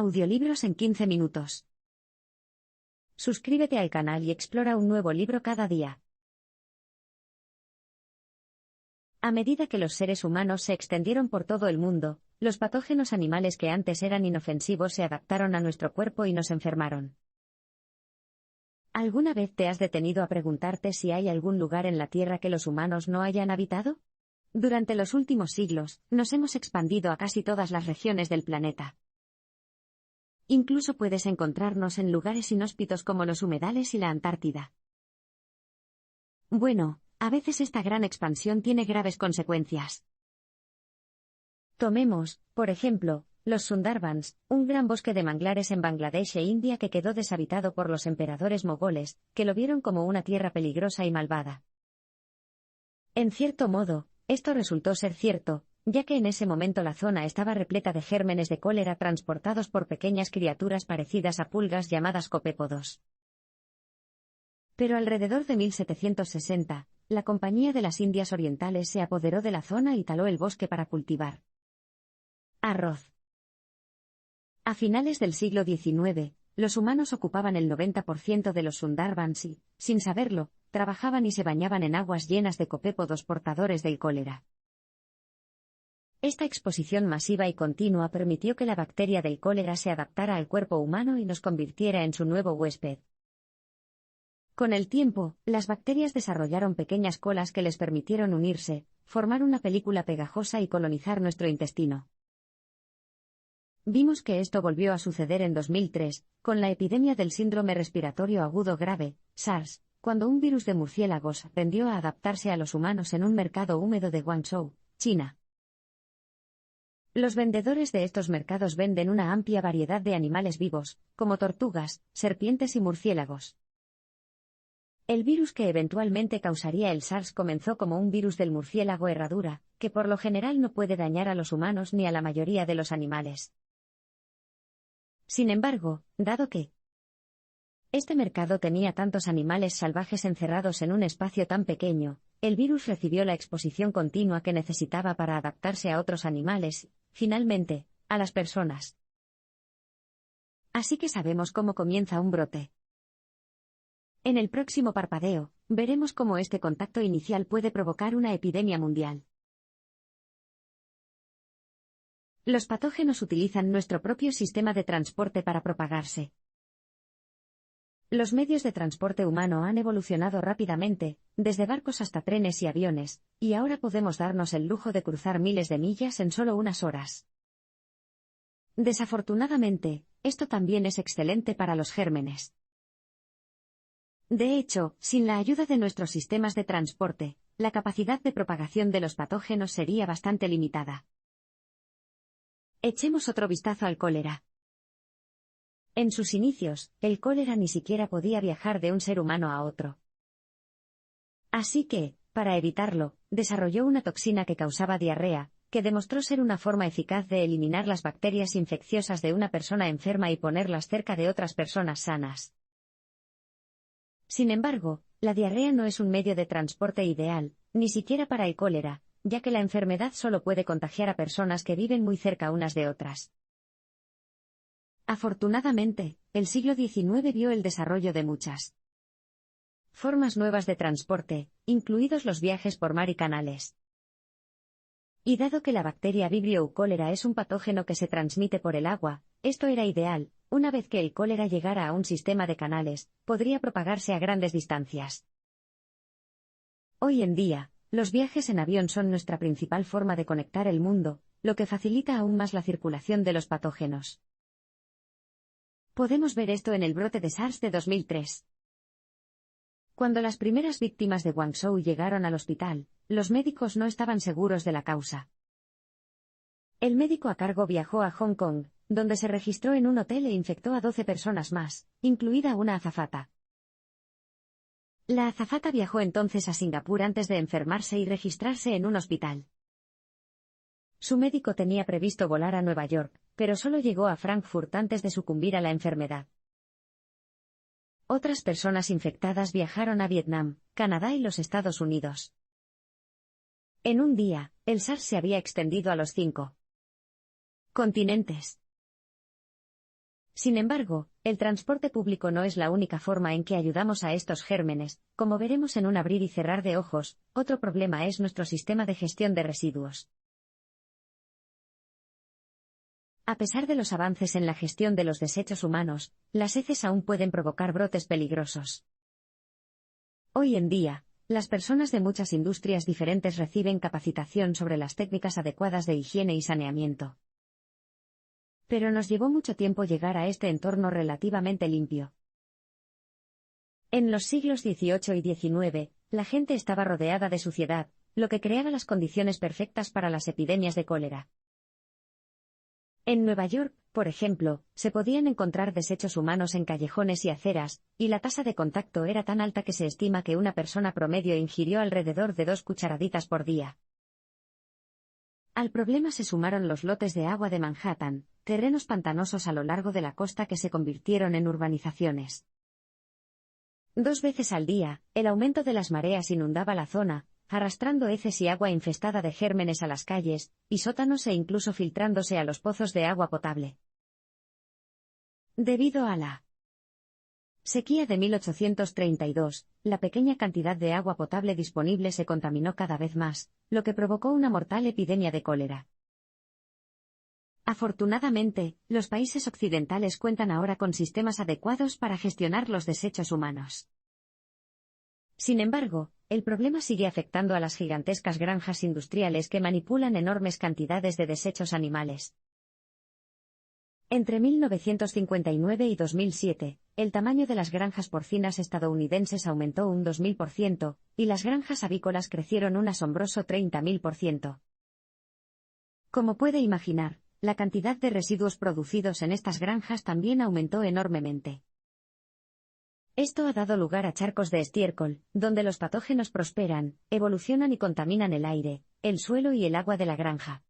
Audiolibros en 15 minutos. Suscríbete al canal y explora un nuevo libro cada día. A medida que los seres humanos se extendieron por todo el mundo, los patógenos animales que antes eran inofensivos se adaptaron a nuestro cuerpo y nos enfermaron. ¿Alguna vez te has detenido a preguntarte si hay algún lugar en la Tierra que los humanos no hayan habitado? Durante los últimos siglos, nos hemos expandido a casi todas las regiones del planeta. Incluso puedes encontrarnos en lugares inhóspitos como los humedales y la Antártida. Bueno, a veces esta gran expansión tiene graves consecuencias. Tomemos, por ejemplo, los Sundarbans, un gran bosque de manglares en Bangladesh e India que quedó deshabitado por los emperadores mogoles, que lo vieron como una tierra peligrosa y malvada. En cierto modo, esto resultó ser cierto, ya que en ese momento la zona estaba repleta de gérmenes de cólera transportados por pequeñas criaturas parecidas a pulgas llamadas copépodos. Pero alrededor de 1760, la Compañía de las Indias Orientales se apoderó de la zona y taló el bosque para cultivar arroz. A finales del siglo XIX, los humanos ocupaban el 90% de los Sundarbans y, sin saberlo, trabajaban y se bañaban en aguas llenas de copépodos portadores del cólera. Esta exposición masiva y continua permitió que la bacteria del cólera se adaptara al cuerpo humano y nos convirtiera en su nuevo huésped. Con el tiempo, las bacterias desarrollaron pequeñas colas que les permitieron unirse, formar una película pegajosa y colonizar nuestro intestino. Vimos que esto volvió a suceder en 2003, con la epidemia del síndrome respiratorio agudo grave, SARS, cuando un virus de murciélagos aprendió a adaptarse a los humanos en un mercado húmedo de Guangzhou, China. Los vendedores de estos mercados venden una amplia variedad de animales vivos, como tortugas, serpientes y murciélagos. El virus que eventualmente causaría el SARS comenzó como un virus del murciélago herradura, que por lo general no puede dañar a los humanos ni a la mayoría de los animales. Sin embargo, dado que este mercado tenía tantos animales salvajes encerrados en un espacio tan pequeño, el virus recibió la exposición continua que necesitaba para adaptarse a otros animales, finalmente, a las personas. Así que sabemos cómo comienza un brote. En el próximo parpadeo, veremos cómo este contacto inicial puede provocar una epidemia mundial. Los patógenos utilizan nuestro propio sistema de transporte para propagarse. Los medios de transporte humano han evolucionado rápidamente, desde barcos hasta trenes y aviones, y ahora podemos darnos el lujo de cruzar miles de millas en solo unas horas. Desafortunadamente, esto también es excelente para los gérmenes. De hecho, sin la ayuda de nuestros sistemas de transporte, la capacidad de propagación de los patógenos sería bastante limitada. Echemos otro vistazo al cólera. En sus inicios, el cólera ni siquiera podía viajar de un ser humano a otro. Así que, para evitarlo, desarrolló una toxina que causaba diarrea, que demostró ser una forma eficaz de eliminar las bacterias infecciosas de una persona enferma y ponerlas cerca de otras personas sanas. Sin embargo, la diarrea no es un medio de transporte ideal, ni siquiera para el cólera, ya que la enfermedad solo puede contagiar a personas que viven muy cerca unas de otras. Afortunadamente, el siglo XIX vio el desarrollo de muchas formas nuevas de transporte, incluidos los viajes por mar y canales. Y dado que la bacteria Vibrio cólera es un patógeno que se transmite por el agua, esto era ideal. Una vez que el cólera llegara a un sistema de canales, podría propagarse a grandes distancias. Hoy en día, los viajes en avión son nuestra principal forma de conectar el mundo, lo que facilita aún más la circulación de los patógenos. Podemos ver esto en el brote de SARS de 2003. Cuando las primeras víctimas de Guangzhou llegaron al hospital, los médicos no estaban seguros de la causa. El médico a cargo viajó a Hong Kong, donde se registró en un hotel e infectó a 12 personas más, incluida una azafata. La azafata viajó entonces a Singapur antes de enfermarse y registrarse en un hospital. Su médico tenía previsto volar a Nueva York, pero solo llegó a Frankfurt antes de sucumbir a la enfermedad. Otras personas infectadas viajaron a Vietnam, Canadá y los Estados Unidos. En un día, el SARS se había extendido a los 5 continentes. Sin embargo, el transporte público no es la única forma en que ayudamos a estos gérmenes, como veremos en un abrir y cerrar de ojos. Otro problema es nuestro sistema de gestión de residuos. A pesar de los avances en la gestión de los desechos humanos, las heces aún pueden provocar brotes peligrosos. Hoy en día, las personas de muchas industrias diferentes reciben capacitación sobre las técnicas adecuadas de higiene y saneamiento. Pero nos llevó mucho tiempo llegar a este entorno relativamente limpio. En los siglos XVIII y XIX, la gente estaba rodeada de suciedad, lo que creaba las condiciones perfectas para las epidemias de cólera. En Nueva York, por ejemplo, se podían encontrar desechos humanos en callejones y aceras, y la tasa de contacto era tan alta que se estima que una persona promedio ingirió alrededor de 2 cucharaditas por día. Al problema se sumaron los lotes de agua de Manhattan, terrenos pantanosos a lo largo de la costa que se convirtieron en urbanizaciones. 2 veces al día, el aumento de las mareas inundaba la zona, arrastrando heces y agua infestada de gérmenes a las calles, y sótanos e incluso filtrándose a los pozos de agua potable. Debido a la sequía de 1832, la pequeña cantidad de agua potable disponible se contaminó cada vez más, lo que provocó una mortal epidemia de cólera. Afortunadamente, los países occidentales cuentan ahora con sistemas adecuados para gestionar los desechos humanos. Sin embargo, el problema sigue afectando a las gigantescas granjas industriales que manipulan enormes cantidades de desechos animales. Entre 1959 y 2007, el tamaño de las granjas porcinas estadounidenses aumentó un 2000%, y las granjas avícolas crecieron un asombroso 30.000%. Como puede imaginar, la cantidad de residuos producidos en estas granjas también aumentó enormemente. Esto ha dado lugar a charcos de estiércol, donde los patógenos prosperan, evolucionan y contaminan el aire, el suelo y el agua de la granja.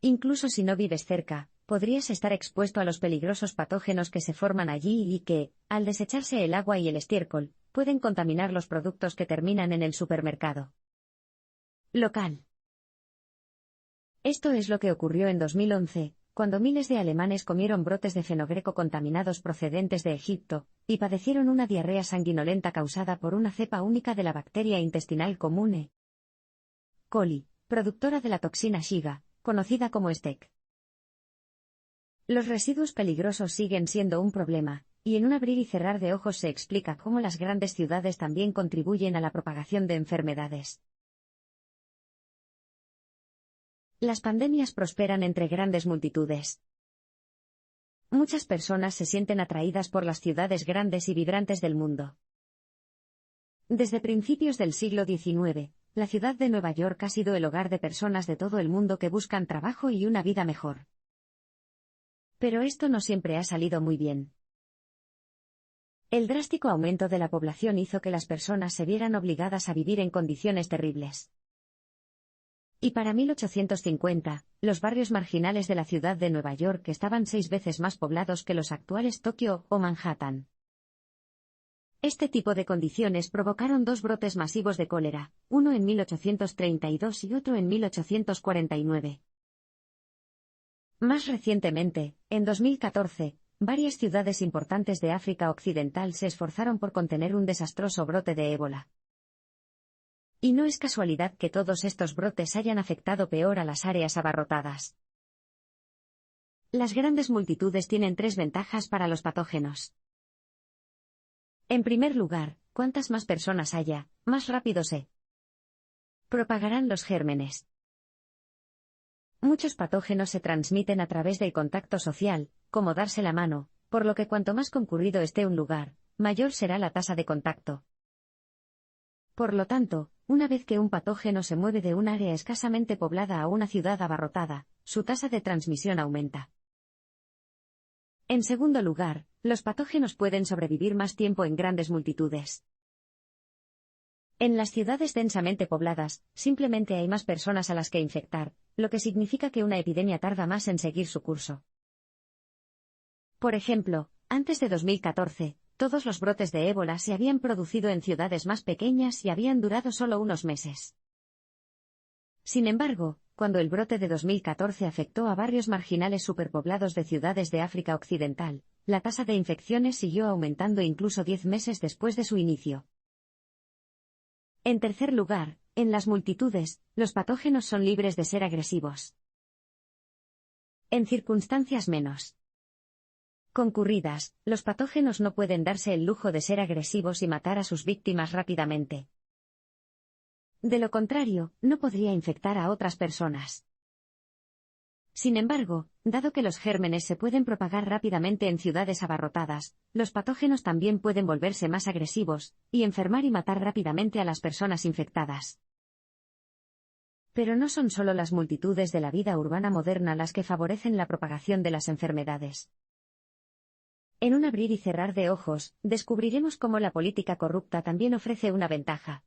Incluso si no vives cerca, podrías estar expuesto a los peligrosos patógenos que se forman allí y que, al desecharse el agua y el estiércol, pueden contaminar los productos que terminan en el supermercado local. Esto es lo que ocurrió en 2011, cuando miles de alemanes comieron brotes de fenogreco contaminados procedentes de Egipto, y padecieron una diarrea sanguinolenta causada por una cepa única de la bacteria intestinal común E. coli, productora de la toxina Shiga, conocida como STEC. Los residuos peligrosos siguen siendo un problema, y en un abrir y cerrar de ojos se explica cómo las grandes ciudades también contribuyen a la propagación de enfermedades. Las pandemias prosperan entre grandes multitudes. Muchas personas se sienten atraídas por las ciudades grandes y vibrantes del mundo. Desde principios del siglo XIX, la ciudad de Nueva York ha sido el hogar de personas de todo el mundo que buscan trabajo y una vida mejor. Pero esto no siempre ha salido muy bien. El drástico aumento de la población hizo que las personas se vieran obligadas a vivir en condiciones terribles. Y para 1850, los barrios marginales de la ciudad de Nueva York estaban 6 veces más poblados que los actuales Tokio o Manhattan. Este tipo de condiciones provocaron 2 brotes masivos de cólera, uno en 1832 y otro en 1849. Más recientemente, en 2014, varias ciudades importantes de África Occidental se esforzaron por contener un desastroso brote de ébola. Y no es casualidad que todos estos brotes hayan afectado peor a las áreas abarrotadas. Las grandes multitudes tienen 3 ventajas para los patógenos. En primer lugar, cuantas más personas haya, más rápido se propagarán los gérmenes. Muchos patógenos se transmiten a través del contacto social, como darse la mano, por lo que cuanto más concurrido esté un lugar, mayor será la tasa de contacto. Por lo tanto, una vez que un patógeno se mueve de un área escasamente poblada a una ciudad abarrotada, su tasa de transmisión aumenta. En segundo lugar, los patógenos pueden sobrevivir más tiempo en grandes multitudes. En las ciudades densamente pobladas, simplemente hay más personas a las que infectar, lo que significa que una epidemia tarda más en seguir su curso. Por ejemplo, antes de 2014, todos los brotes de ébola se habían producido en ciudades más pequeñas y habían durado solo unos meses. Sin embargo, cuando el brote de 2014 afectó a barrios marginales superpoblados de ciudades de África Occidental, la tasa de infecciones siguió aumentando incluso 10 meses después de su inicio. En tercer lugar, en las multitudes, los patógenos son libres de ser agresivos. En circunstancias menos concurridas, los patógenos no pueden darse el lujo de ser agresivos y matar a sus víctimas rápidamente. De lo contrario, no podría infectar a otras personas. Sin embargo, dado que los gérmenes se pueden propagar rápidamente en ciudades abarrotadas, los patógenos también pueden volverse más agresivos, y enfermar y matar rápidamente a las personas infectadas. Pero no son solo las multitudes de la vida urbana moderna las que favorecen la propagación de las enfermedades. En un abrir y cerrar de ojos, descubriremos cómo la política corrupta también ofrece una ventaja.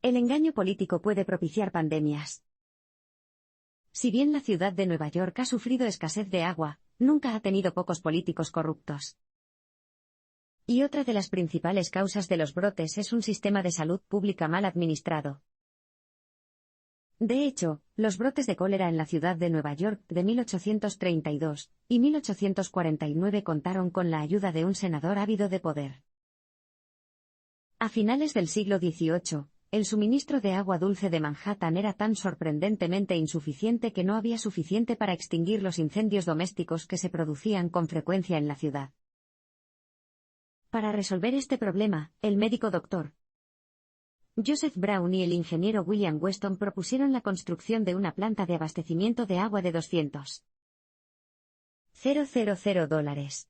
El engaño político puede propiciar pandemias. Si bien la ciudad de Nueva York ha sufrido escasez de agua, nunca ha tenido pocos políticos corruptos. Y otra de las principales causas de los brotes es un sistema de salud pública mal administrado. De hecho, los brotes de cólera en la ciudad de Nueva York de 1832 y 1849 contaron con la ayuda de un senador ávido de poder. A finales del siglo XVIII, el suministro de agua dulce de Manhattan era tan sorprendentemente insuficiente que no había suficiente para extinguir los incendios domésticos que se producían con frecuencia en la ciudad. Para resolver este problema, el médico Dr. Joseph Brown y el ingeniero William Weston propusieron la construcción de una planta de abastecimiento de agua de $200,000.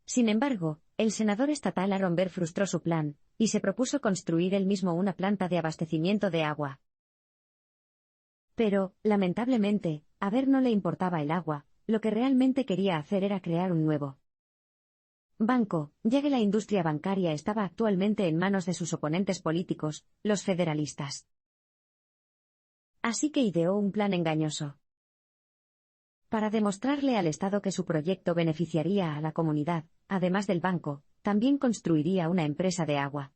Sin embargo, el senador estatal Aaron Burr frustró su plan, y se propuso construir él mismo una planta de abastecimiento de agua. Pero, lamentablemente, a Burr no le importaba el agua, lo que realmente quería hacer era crear un nuevo banco, ya que la industria bancaria estaba actualmente en manos de sus oponentes políticos, los federalistas. Así que ideó un plan engañoso. Para demostrarle al Estado que su proyecto beneficiaría a la comunidad, además del banco, también construiría una empresa de agua.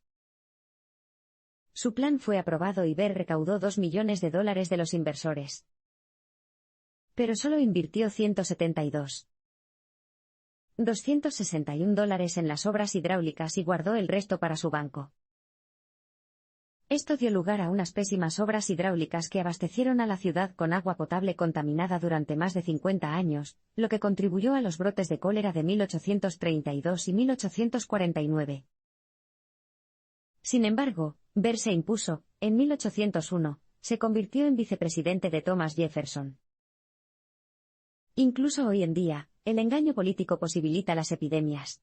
Su plan fue aprobado y Burr recaudó $2 millones de los inversores. Pero solo invirtió $261 en las obras hidráulicas y guardó el resto para su banco. Esto dio lugar a unas pésimas obras hidráulicas que abastecieron a la ciudad con agua potable contaminada durante más de 50 años, lo que contribuyó a los brotes de cólera de 1832 y 1849. Sin embargo, Burr se impuso, en 1801, se convirtió en vicepresidente de Thomas Jefferson. Incluso hoy en día, el engaño político posibilita las epidemias.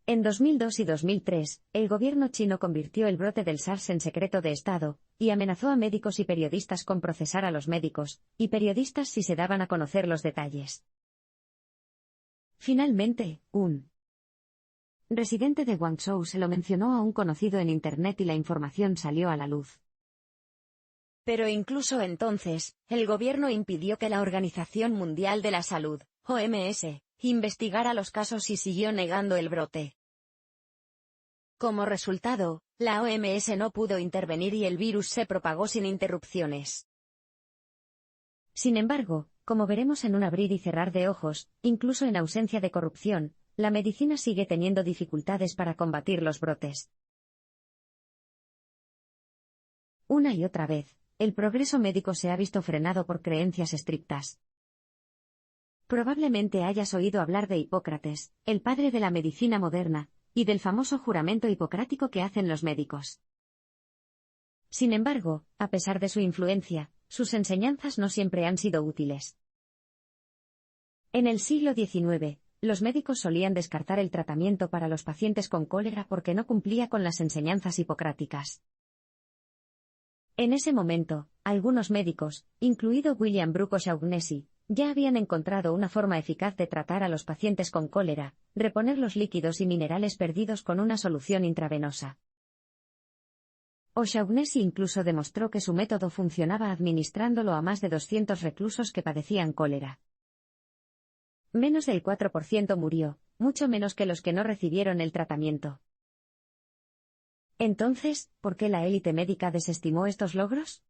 En 2002 y 2003, el gobierno chino convirtió el brote del SARS en secreto de Estado, y amenazó a médicos y periodistas con procesar a los médicos y periodistas si se daban a conocer los detalles. Finalmente, un residente de Guangzhou se lo mencionó a un conocido en Internet y la información salió a la luz. Pero incluso entonces, el gobierno impidió que la Organización Mundial de la Salud, OMS, investigara los casos y siguió negando el brote. Como resultado, la OMS no pudo intervenir y el virus se propagó sin interrupciones. Sin embargo, como veremos en un abrir y cerrar de ojos, incluso en ausencia de corrupción, la medicina sigue teniendo dificultades para combatir los brotes. Una y otra vez, el progreso médico se ha visto frenado por creencias estrictas. Probablemente hayas oído hablar de Hipócrates, el padre de la medicina moderna, y del famoso juramento hipocrático que hacen los médicos. Sin embargo, a pesar de su influencia, sus enseñanzas no siempre han sido útiles. En el siglo XIX, los médicos solían descartar el tratamiento para los pacientes con cólera porque no cumplía con las enseñanzas hipocráticas. En ese momento, algunos médicos, incluido William Brooke O'Shaughnessy, ya habían encontrado una forma eficaz de tratar a los pacientes con cólera, reponer los líquidos y minerales perdidos con una solución intravenosa. O'Shaughnessy incluso demostró que su método funcionaba administrándolo a más de 200 reclusos que padecían cólera. Menos del 4% murió, mucho menos que los que no recibieron el tratamiento. Entonces, ¿por qué la élite médica desestimó estos logros?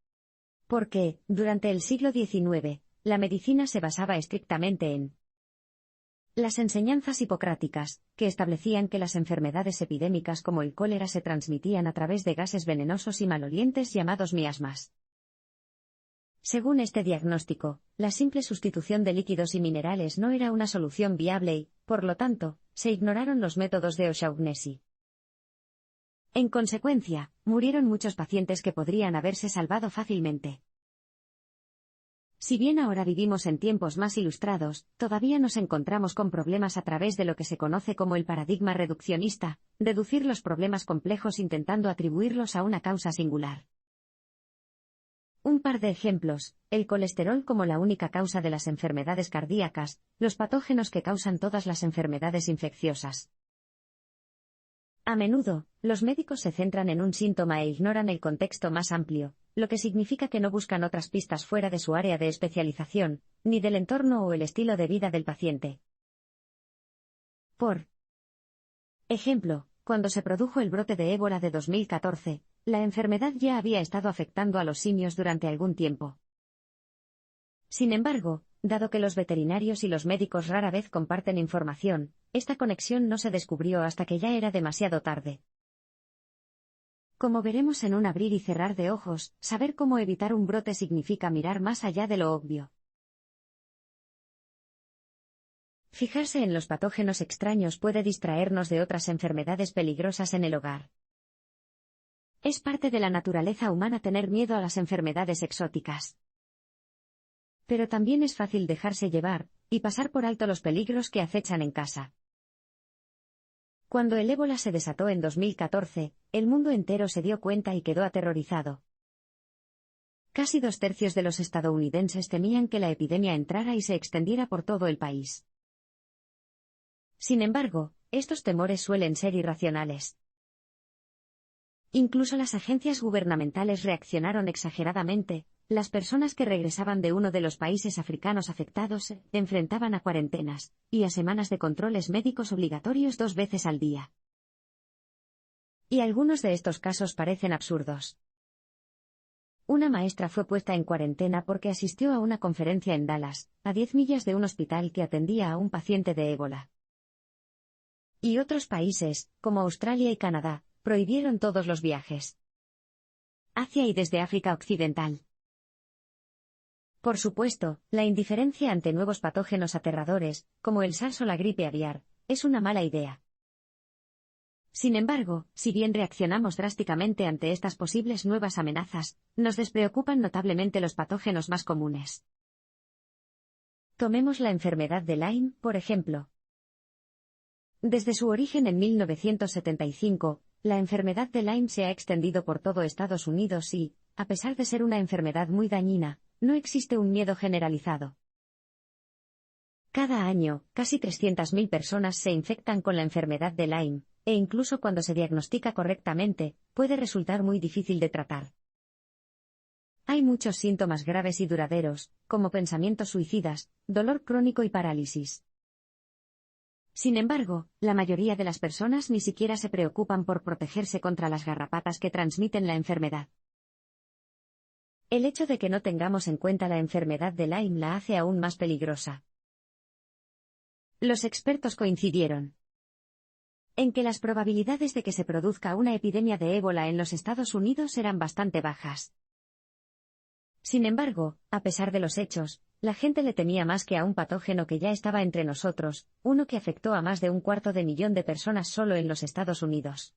Porque, durante el siglo XIX, la medicina se basaba estrictamente en las enseñanzas hipocráticas, que establecían que las enfermedades epidémicas como el cólera se transmitían a través de gases venenosos y malolientes llamados miasmas. Según este diagnóstico, la simple sustitución de líquidos y minerales no era una solución viable y, por lo tanto, se ignoraron los métodos de O'Shaughnessy. En consecuencia, murieron muchos pacientes que podrían haberse salvado fácilmente. Si bien ahora vivimos en tiempos más ilustrados, todavía nos encontramos con problemas a través de lo que se conoce como el paradigma reduccionista, reducir los problemas complejos intentando atribuirlos a una causa singular. Un par de ejemplos: el colesterol como la única causa de las enfermedades cardíacas, los patógenos que causan todas las enfermedades infecciosas. A menudo, los médicos se centran en un síntoma e ignoran el contexto más amplio, lo que significa que no buscan otras pistas fuera de su área de especialización, ni del entorno o el estilo de vida del paciente. Por ejemplo, cuando se produjo el brote de ébola de 2014, la enfermedad ya había estado afectando a los simios durante algún tiempo. Sin embargo, dado que los veterinarios y los médicos rara vez comparten información, esta conexión no se descubrió hasta que ya era demasiado tarde. Como veremos en un abrir y cerrar de ojos, saber cómo evitar un brote significa mirar más allá de lo obvio. Fijarse en los patógenos extraños puede distraernos de otras enfermedades peligrosas en el hogar. Es parte de la naturaleza humana tener miedo a las enfermedades exóticas. Pero también es fácil dejarse llevar, y pasar por alto los peligros que acechan en casa. Cuando el ébola se desató en 2014, el mundo entero se dio cuenta y quedó aterrorizado. Casi 2/3 de los estadounidenses temían que la epidemia entrara y se extendiera por todo el país. Sin embargo, estos temores suelen ser irracionales. Incluso las agencias gubernamentales reaccionaron exageradamente. Las personas que regresaban de uno de los países africanos afectados se enfrentaban a cuarentenas y a semanas de controles médicos obligatorios 2 veces al día. Y algunos de estos casos parecen absurdos. Una maestra fue puesta en cuarentena porque asistió a una conferencia en Dallas, a 10 millas de un hospital que atendía a un paciente de ébola. Y otros países, como Australia y Canadá, prohibieron todos los viajes hacia y desde África Occidental. Por supuesto, la indiferencia ante nuevos patógenos aterradores, como el SARS o la gripe aviar, es una mala idea. Sin embargo, si bien reaccionamos drásticamente ante estas posibles nuevas amenazas, nos despreocupan notablemente los patógenos más comunes. Tomemos la enfermedad de Lyme, por ejemplo. Desde su origen en 1975, la enfermedad de Lyme se ha extendido por todo Estados Unidos y, a pesar de ser una enfermedad muy dañina, no existe un miedo generalizado. Cada año, casi 300.000 personas se infectan con la enfermedad de Lyme, e incluso cuando se diagnostica correctamente, puede resultar muy difícil de tratar. Hay muchos síntomas graves y duraderos, como pensamientos suicidas, dolor crónico y parálisis. Sin embargo, la mayoría de las personas ni siquiera se preocupan por protegerse contra las garrapatas que transmiten la enfermedad. El hecho de que no tengamos en cuenta la enfermedad de Lyme la hace aún más peligrosa. Los expertos coincidieron en que las probabilidades de que se produzca una epidemia de ébola en los Estados Unidos eran bastante bajas. Sin embargo, a pesar de los hechos, la gente le temía más que a un patógeno que ya estaba entre nosotros, uno que afectó a más de 250.000 de personas solo en los Estados Unidos.